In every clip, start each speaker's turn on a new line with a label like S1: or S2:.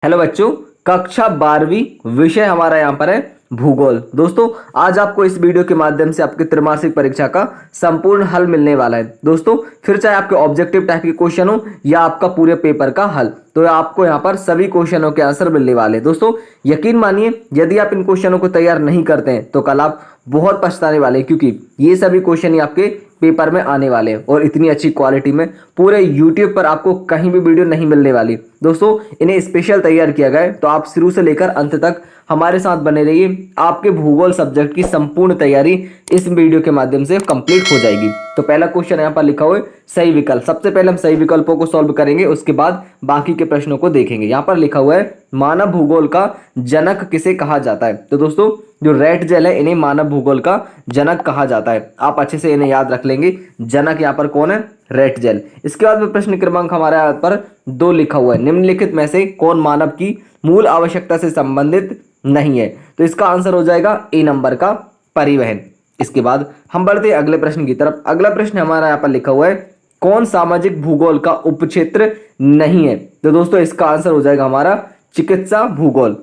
S1: Hello बच्चों, कक्षा 12वीं विषय हमारा यहाँ पर है भूगोल। दोस्तों आज आपको इस वीडियो के माध्यम से आपकी त्रैमासिक परीक्षा का संपूर्ण हल मिलने वाला है। दोस्तों फिर चाहे आपके ऑब्जेक्टिव टाइप के क्वेश्चन हो या आपका पूरे पेपर का हल, तो आपको यहाँ पर सभी क्वेश्चनों के आंसर मिलने वाले हैं। दोस्तों यकीन मानिए, यदि आप इन क्वेश्चनों को तैयार नहीं करते हैं तो कल आप बहुत पछताने वाले हैं, क्योंकि ये सभी क्वेश्चन ही आपके पेपर में आने वाले हैं और इतनी अच्छी क्वालिटी में पूरे YouTube पर आपको कहीं भी वीडियो नहीं मिलने वाली। दोस्तों इन्हें स्पेशल तैयार किया गया है, तो आप शुरू से लेकर अंत तक हमारे साथ बने रहिए। आपके भूगोल सब्जेक्ट की संपूर्ण तैयारी इस वीडियो के माध्यम से कंप्लीट हो जाएगी। तो पहला क्वेश्चन यहाँ पर लिखा हुआ है सही विकल्प। सबसे पहले हम सही विकल्पों को सॉल्व करेंगे, उसके बाद बाकी के प्रश्नों को देखेंगे। यहाँ पर लिखा हुआ है मानव भूगोल का जनक किसे कहा जाता है। तो दोस्तों जो रेड जेल है इन्हें मानव भूगोल का जनक कहा जाता है। आप अच्छे से इन्हें याद रख लेंगे। जनक यहाँ पर कौन है? Red gel. इसके बाद में प्रश्न क्रमांक हमारे यहाँ पर 2 लिखा हुआ है निम्नलिखित में से कौन मानव की मूल आवश्यकता से संबंधित नहीं है। तो इसका आंसर हो जाएगा ए नंबर का परिवहन। इसके बाद हम बढ़ते हैं अगले प्रश्न की तरफ। अगला प्रश्न हमारा यहाँ पर लिखा हुआ है कौन सामाजिक भूगोल का उपक्षेत्र नहीं है। तो दोस्तों इसका आंसर हो जाएगा हमारा चिकित्सा भूगोल।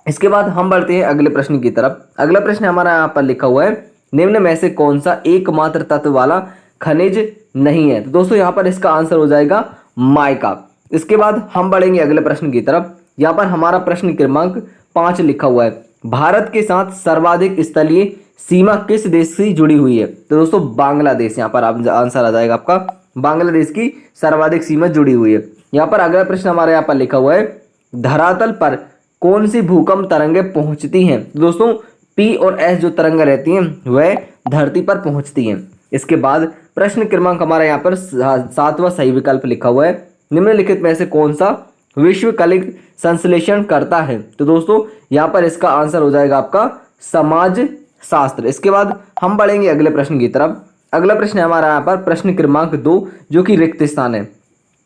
S1: इसके बाद हम बढ़ते हैं अगले प्रश्न की तरफ। अगला प्रश्न हमारा यहाँ पर लिखा हुआ है निम्न में से कौन सा एकमात्र तत्व वाला खनिज नहीं है। तो दोस्तों यहाँ पर इसका आंसर हो जाएगा माइका। इसके बाद हम बढ़ेंगे अगले प्रश्न की तरफ। यहाँ पर हमारा प्रश्न क्रमांक 5 लिखा हुआ है भारत के साथ सर्वाधिक स्थलीय सीमा किस देश से जुड़ी हुई है। तो दोस्तों बांग्लादेश। यहाँ पर आंसर आ जाएगा आपका बांग्लादेश की सर्वाधिक सीमा जुड़ी हुई है। यहाँ पर अगला प्रश्न हमारे यहाँ पर लिखा हुआ है धरातल पर कौन सी भूकंप तरंगें पहुंचती हैं। तो दोस्तों P और S जो तरंगें रहती हैं वह धरती पर पहुंचती हैं। इसके बाद प्रश्न क्रमांक हमारा यहाँ पर 7वां सही विकल्प लिखा हुआ है निम्नलिखित में से कौन सा विश्वकलिक संश्लेषण करता है। तो दोस्तों यहाँ पर इसका आंसर हो जाएगा आपका समाज शास्त्र। इसके बाद हम बढ़ेंगे अगले प्रश्न की तरफ। अगला प्रश्न है हमारा यहाँ पर प्रश्न क्रमांक 2 जो कि रिक्त स्थान है।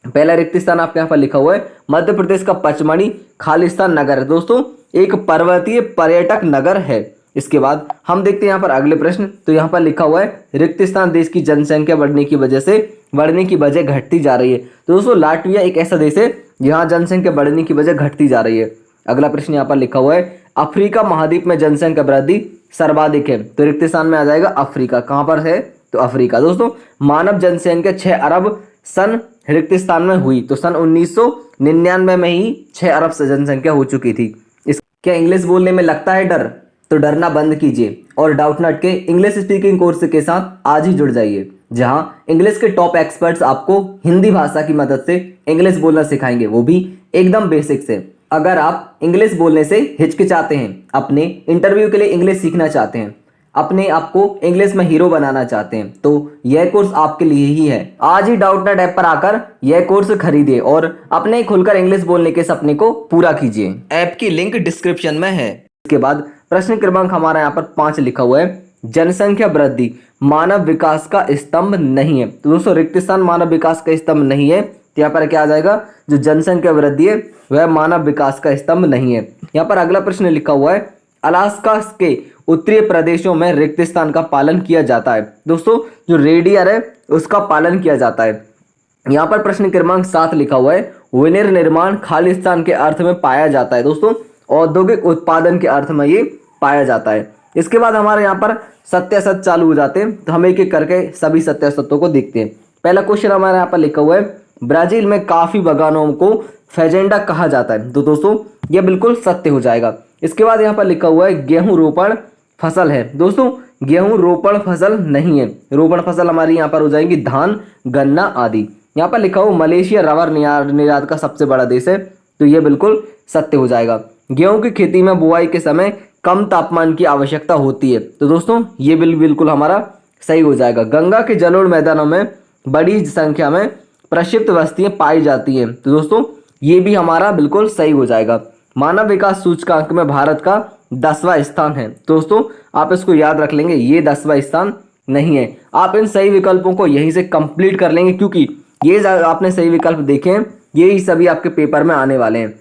S1: पहला रिक्त स्थान आपके यहाँ पर लिखा हुआ है मध्य प्रदेश का पचमढ़ी खालिस्तान नगर है। दोस्तों एक पर्वतीय पर्यटक नगर है। इसके बाद हम देखते हैं यहाँ पर अगले प्रश्न। तो यहाँ पर लिखा हुआ है रिक्त स्थान देश की जनसंख्या बढ़ने की वजह घटती जा रही है। तो दोस्तों लाटविया एक ऐसा देश है जहाँ जनसंख्या बढ़ने की वजह घटती जा रही है। अगला प्रश्न यहाँ पर लिखा हुआ है अफ्रीका महाद्वीप में जनसंख्या वृद्धि सर्वाधिक है। तो रिक्त स्थान में आ जाएगा अफ्रीका। कहाँ पर है? तो अफ्रीका। दोस्तों मानव जनसंख्या 6 अरब सन रिक्त स्थान में हुई। तो सन 1999 में ही 6 अरब से जनसंख्या हो चुकी थी। क्या इंग्लिश बोलने में लगता है डर? तो डरना बंद कीजिए और डाउटनट के इंग्लिश स्पीकिंग कोर्स के साथ आज ही जुड़ जाइए, जहां इंग्लिश के टॉप एक्सपर्ट्स आपको हिंदी भाषा की मदद से इंग्लिश बोलना सिखाएंगे, वो भी एकदम बेसिक से। अगर आप इंग्लिश बोलने से हिचकिचाते हैं, अपने इंटरव्यू के लिए इंग्लिश सीखना चाहते हैं, अपने आप को इंग्लिश में हीरो बनाना चाहते हैं, तो यह कोर्स आपके लिए ही है। आज ही डाउटनट ऐप पर आकर यह कोर्स खरीदिए और अपने खुलकर इंग्लिश बोलने के सपने को पूरा कीजिए। ऐप की लिंक डिस्क्रिप्शन में है। इसके बाद प्रश्न क्रमांक हमारा यहाँ पर 5 लिखा हुआ है जनसंख्या वृद्धि मानव विकास का स्तंभ नहीं है। तो दोस्तों रिक्त स्थान मानव विकास का स्तंभ नहीं है। तो यहाँ पर क्या आ जाएगा? जो जनसंख्या वृद्धि है वह मानव विकास का स्तंभ नहीं है। यहाँ पर अगला प्रश्न लिखा हुआ है अलास्का के उत्तरीय प्रदेशों में रिक्त स्थान का पालन किया जाता है। दोस्तों जो रेडियर है उसका पालन किया जाता है। यहाँ पर प्रश्न क्रमांक 7 लिखा हुआ है विनिर्माण खालिस्तान के अर्थ में पाया जाता है। दोस्तों औद्योगिक उत्पादन के अर्थ में ये पाया जाता है। इसके बाद हमारे यहाँ पर सत्य असत्य चालू हो जाते हैं, तो हम एक एक करके सभी सत्य असत्यों को देखते हैं। पहला क्वेश्चन हमारे यहाँ पर लिखा हुआ है ब्राजील में काफी बागानों को फेजेंडा कहा जाता है। तो दोस्तों यह बिल्कुल सत्य हो जाएगा। इसके बाद यहाँ पर लिखा हुआ है गेहूं रोपण फसल है। दोस्तों गेहूं रोपण फसल नहीं है। रोपण फसल हमारी यहाँ पर हो जाएंगी धान, गन्ना आदि। यहाँ पर लिखा हुआ मलेशिया रबर निर्यात का सबसे बड़ा देश है। तो यह बिल्कुल सत्य हो जाएगा। गेहूं की खेती में बुआई के समय कम तापमान की आवश्यकता होती है। तो दोस्तों ये बिल्कुल हमारा सही हो जाएगा। गंगा के जलोढ़ मैदानों में बड़ी संख्या में प्रक्षिप्त वस्तियां पाई जाती हैं। तो दोस्तों ये भी हमारा बिल्कुल सही हो जाएगा। मानव विकास सूचकांक में भारत का 10वां स्थान है। दोस्तों आप इसको याद रख लेंगे, ये 10वां स्थान नहीं है। आप इन सही विकल्पों को यहीं से कंप्लीट कर लेंगे, क्योंकि ये आपने सही विकल्प देखे हैं, यही सभी आपके पेपर में आने वाले हैं।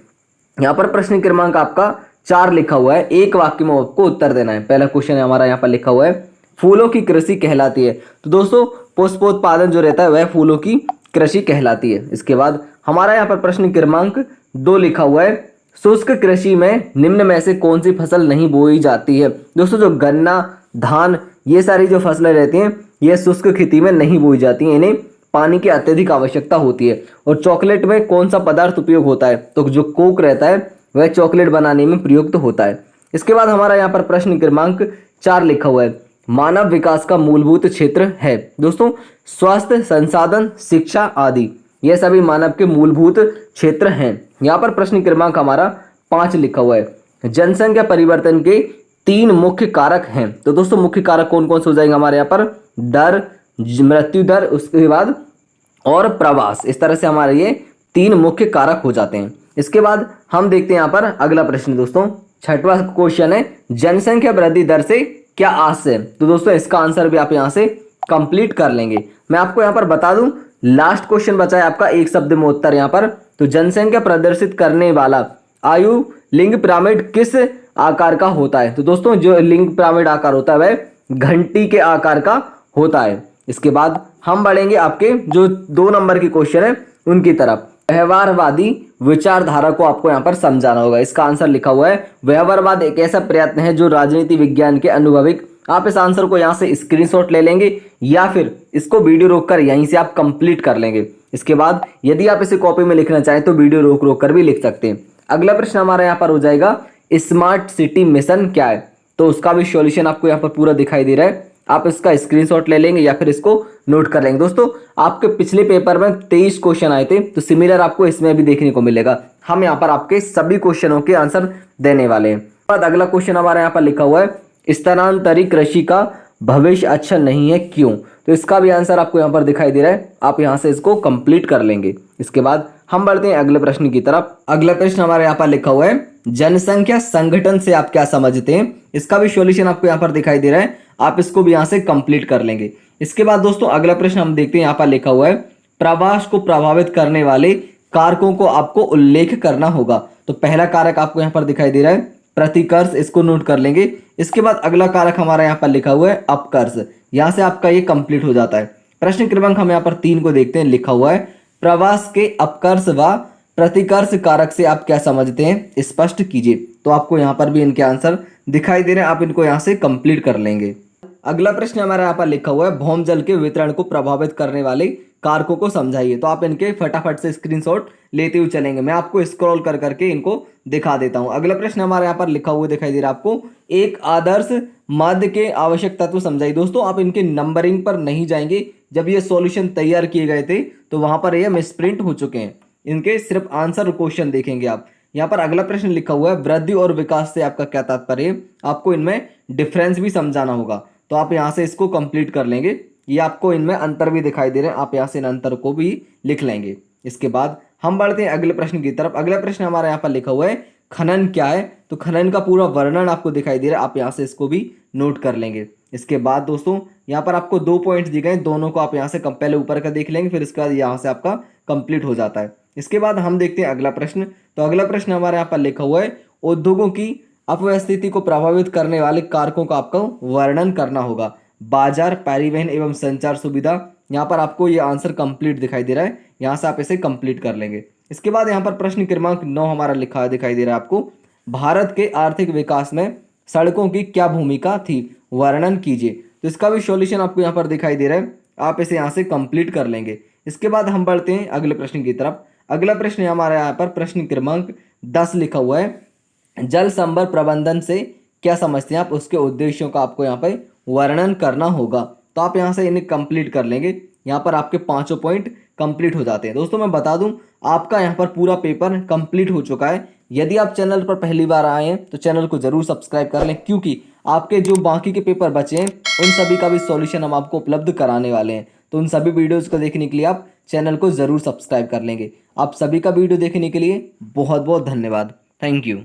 S1: यहाँ पर प्रश्न क्रमांक आपका 4 लिखा हुआ है एक वाक्य में आपको उत्तर देना है। पहला क्वेश्चन है हमारा यहाँ पर लिखा हुआ है फूलों की कृषि कहलाती है। तो दोस्तों पुष्पोत्पादन जो रहता है वह फूलों की कृषि कहलाती है। इसके बाद हमारा यहाँ पर प्रश्न क्रमांक 2 लिखा हुआ है शुष्क कृषि में निम्न में से कौन सी फसल नहीं बोई जाती है? दोस्तों जो गन्ना, धान, ये सारी जो फसलें रहती हैं ये शुष्क खेती में नहीं बोई जाती हैं, इन्हें पानी की अत्यधिक आवश्यकता होती है। और चॉकलेट में कौन सा पदार्थ उपयोग होता है? तो जो कोक रहता है वह चॉकलेट बनाने में प्रयुक्त होता है। इसके बाद हमारा यहाँ पर प्रश्न क्रमांक 4 लिखा हुआ है, मानव विकास का मूलभूत क्षेत्र है। दोस्तों स्वास्थ्य, संसाधन, शिक्षा आदि ये सभी मानव के मूलभूत क्षेत्र हैं। यहाँ पर प्रश्न क्रमांक हमारा 5 लिखा हुआ है, जनसंख्या परिवर्तन के 3 मुख्य कारक हैं। तो दोस्तों मुख्य कारक कौन कौन से हो जाएंगे हमारे यहाँ पर? दर, मृत्यु दर, उसके बाद और प्रवास। इस तरह से हमारे ये 3 मुख्य कारक हो जाते हैं। इसके बाद हम देखते हैं यहाँ पर अगला प्रश्न। दोस्तों 6वां क्वेश्चन है, जनसंख्या वृद्धि दर से क्या आशय है? तो दोस्तों इसका आंसर भी आप यहाँ से कंप्लीट कर लेंगे। मैं आपको यहाँ पर बता दूं, लास्ट क्वेश्चन बचा है आपका एक शब्द में उत्तर यहाँ पर। तो जनसंख्या प्रदर्शित करने वाला आयु लिंग पिरामिड किस आकार का होता है? तो दोस्तों जो लिंग पिरामिड आकार होता है वह घंटी के आकार का होता है। इसके बाद हम बढ़ेंगे आपके जो 2 नंबर की क्वेश्चन है उनकी तरफ। व्यवहारवादी विचारधारा को आपको यहाँ पर समझाना होगा। इसका आंसर लिखा हुआ है, व्यवहारवाद एक ऐसा प्रयत्न है जो राजनीति विज्ञान के अनुभविक। आप इस आंसर को यहाँ से स्क्रीनशॉट ले लेंगे या फिर इसको वीडियो रोककर यहीं से आप कंप्लीट कर लेंगे। इसके बाद यदि आप इसे कॉपी में लिखना चाहें तो वीडियो रोक कर भी लिख सकते हैं। अगला प्रश्न हमारा यहाँ पर हो जाएगा, स्मार्ट सिटी मिशन क्या है? तो उसका भी सॉल्यूशन आपको यहाँ पर पूरा दिखाई दे रहा है। आप इसका स्क्रीनशॉट ले लेंगे या फिर इसको नोट कर लेंगे। दोस्तों आपके पिछले पेपर में 23 क्वेश्चन आए थे, तो सिमिलर आपको इसमें भी देखने को मिलेगा। हम यहाँ पर आपके सभी क्वेश्चनों के आंसर देने वाले हैं। बाद अगला क्वेश्चन हमारे यहाँ पर लिखा हुआ है, स्थानांतरित कृषि का भविष्य अच्छा नहीं है क्यों? तो इसका भी आंसर आपको यहाँ पर दिखाई दे रहा है। आप यहाँ से इसको कंप्लीट कर लेंगे। इसके बाद हम बढ़ते हैं अगले प्रश्न की तरफ। अगला प्रश्न हमारे यहाँ पर लिखा हुआ है, जनसंख्या संगठन से आप क्या समझते हैं? इसका भी सॉल्यूशन आपको यहाँ पर दिखाई दे रहा है। आप इसको भी यहाँ से कंप्लीट कर लेंगे। इसके बाद दोस्तों अगला प्रश्न हम देखते हैं, यहाँ पर लिखा हुआ है, प्रवास को प्रभावित करने वाले कारकों को आपको उल्लेख करना होगा। तो पहला कारक आपको यहाँ पर दिखाई दे रहा है प्रतिकर्ष, इसको नोट कर लेंगे। इसके बाद अगला कारक हमारा यहाँ पर लिखा हुआ है अपकर्ष। यहाँ से आपका ये कंप्लीट हो जाता है। प्रश्न क्रमांक हम यहाँ पर 3 को देखते हैं, लिखा हुआ है, प्रवास के अपकर्ष व प्रतिकर्ष कारक से आप क्या समझते हैं? स्पष्ट कीजिए। तो आपको यहाँ पर भी इनके आंसर दिखाई दे रहे हैं, आप इनको यहाँ से कंप्लीट कर लेंगे। अगला प्रश्न हमारा यहाँ पर लिखा हुआ है, भौम जल के वितरण को प्रभावित करने वाले कारकों को समझाइए। तो आप इनके फटाफट से स्क्रीनशॉट लेते हुए चलेंगे। मैं आपको स्क्रॉल कर करके इनको दिखा देता हूं। अगला प्रश्न हमारे यहाँ पर लिखा हुआ दिखाई दे रहा है आपको, एक आदर्श मध्य के आवश्यक तत्व समझाइए। दोस्तों आप इनके नंबरिंग पर नहीं जाएंगे। जब ये सॉल्यूशन तैयार किए गए थे तो वहां पर ये मिसप्रिंट हो चुके हैं। इनके सिर्फ आंसर क्वेश्चन देखेंगे आप। यहाँ पर अगला प्रश्न लिखा हुआ है, वृद्धि और विकास से आपका क्या तात्पर्य है? आपको इनमें डिफरेंस भी समझाना होगा। तो आप यहाँ से इसको कंप्लीट कर लेंगे। ये आपको इनमें अंतर भी दिखाई दे रहे हैं, आप यहाँ से इन अंतर को भी लिख लेंगे। इसके बाद हम बढ़ते हैं अगले प्रश्न की तरफ। अगला प्रश्न हमारा यहाँ पर लिखा हुआ है, खनन क्या है? तो खनन का पूरा वर्णन आपको दिखाई दे रहा है, आप यहाँ से इसको भी नोट कर लेंगे। इसके बाद दोस्तों यहाँ पर आपको 2 पॉइंट्स दिए गए, दोनों को आप यहाँ से पहले ऊपर का देख लेंगे, फिर इसके बाद यहाँ से आपका कंप्लीट हो जाता है। इसके बाद हम देखते हैं अगला प्रश्न। तो अगला प्रश्न हमारे यहाँ पर लिखा हुआ है, उद्योगों की अपस्थिति को प्रभावित करने वाले कारकों का आपको वर्णन करना होगा। बाजार, परिवहन एवं संचार सुविधा। यहाँ पर आपको ये आंसर कंप्लीट दिखाई दे रहा है, यहाँ से आप इसे कंप्लीट कर लेंगे। इसके बाद यहाँ पर प्रश्न क्रमांक 9 हमारा लिखा दिखाई दे रहा है आपको, भारत के आर्थिक विकास में सड़कों की क्या भूमिका थी? वर्णन कीजिए। तो इसका भी सॉल्यूशन आपको यहाँ पर दिखाई दे रहा है, आप इसे यहाँ से कंप्लीट कर लेंगे। इसके बाद हम बढ़ते हैं अगले प्रश्न की तरफ। अगला प्रश्न हमारे यहाँ पर प्रश्न क्रमांक 10 लिखा हुआ है, जल संभर प्रबंधन से क्या समझते हैं आप? उसके उद्देश्यों का आपको यहाँ पर वर्णन करना होगा। तो आप यहाँ से इन्हें कंप्लीट कर लेंगे। यहाँ पर आपके 5 पॉइंट कंप्लीट हो जाते हैं। दोस्तों मैं बता दूं, आपका यहाँ पर पूरा पेपर कंप्लीट हो चुका है। यदि आप चैनल पर पहली बार आए हैं तो चैनल को जरूर सब्सक्राइब कर लें, क्योंकि आपके जो बाकी के पेपर बचे हैं उन सभी का भी सॉल्यूशन हम आपको उपलब्ध कराने वाले हैं। तो उन सभी वीडियोज़ को देखने के लिए आप चैनल को ज़रूर सब्सक्राइब कर लेंगे। आप सभी का वीडियो देखने के लिए बहुत बहुत धन्यवाद। Thank you.